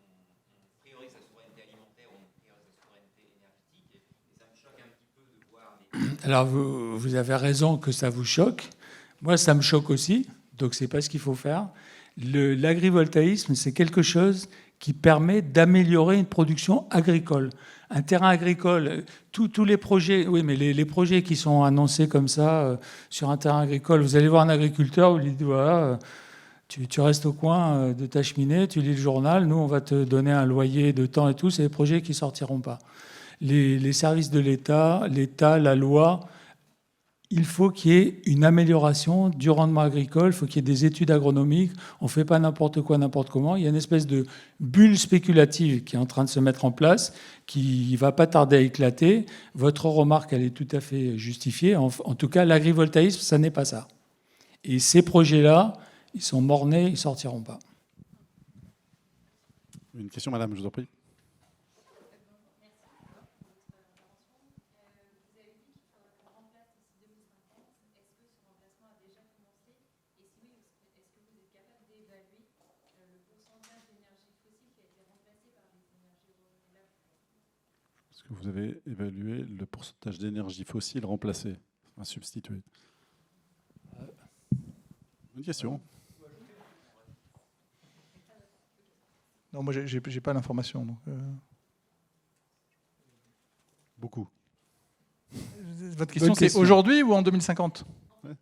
priorise la souveraineté alimentaire ou on priorise la souveraineté énergétique? Et ça me choque un petit peu de voir des... Alors vous avez raison que ça vous choque. Moi, ça me choque aussi. Donc c'est pas ce qu'il faut faire. L'agrivoltaïsme, c'est quelque chose qui permet d'améliorer une production agricole. Un terrain agricole, tous les projets, oui, mais les projets qui sont annoncés comme ça sur un terrain agricole, vous allez voir un agriculteur, vous lui dites, voilà, tu restes au coin de ta cheminée, tu lis le journal, nous, on va te donner un loyer de temps et tout, c'est des projets qui ne sortiront pas. Les services de l'État, la loi, il faut qu'il y ait une amélioration du rendement agricole, il faut qu'il y ait des études agronomiques, on ne fait pas n'importe quoi, n'importe comment. Il y a une espèce de bulle spéculative qui est en train de se mettre en place, qui ne va pas tarder à éclater. Votre remarque, elle est tout à fait justifiée. En tout cas, l'agrivoltaïsme, ça n'est pas ça. Et ces projets-là, ils sont mort-nés, ils ne sortiront pas. Une question, madame, je vous en prie. Est-ce que vous avez évalué le pourcentage d'énergie fossile remplacée, enfin substituée? Bonne question. Non, moi, j'ai pas l'information. Donc, Beaucoup. Votre question, Bonne c'est question. aujourd'hui ou en 2050? Ouais.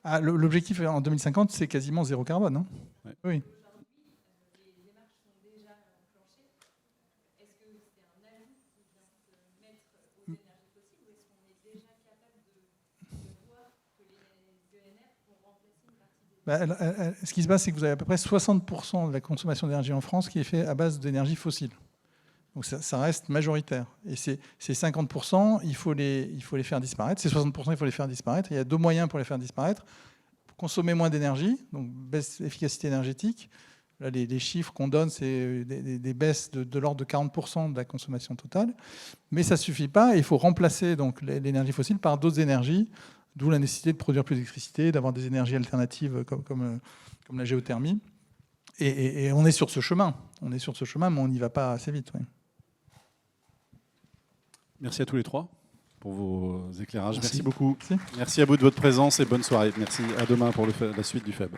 Ah, l'objectif en 2050, c'est quasiment zéro carbone. Hein. Ouais. Oui. Ce qui se passe, c'est que vous avez à peu près 60% de la consommation d'énergie en France qui est fait à base d'énergie fossile. Donc ça reste majoritaire. Et ces 50%, il faut les faire disparaître. Ces 60%, il faut les faire disparaître. Il y a deux moyens pour les faire disparaître. Consommer moins d'énergie, donc baisse d'efficacité énergétique. Là, les chiffres qu'on donne, c'est des baisses de l'ordre de 40% de la consommation totale. Mais ça ne suffit pas. Il faut remplacer donc l'énergie fossile par d'autres énergies, d'où la nécessité de produire plus d'électricité, d'avoir des énergies alternatives comme la géothermie. Et on est sur ce chemin. On est sur ce chemin, mais on n'y va pas assez vite. Oui. Merci à tous les trois pour vos éclairages. Merci. Merci beaucoup. Merci. Merci à vous de votre présence et bonne soirée. Merci. À demain pour la suite du FEB.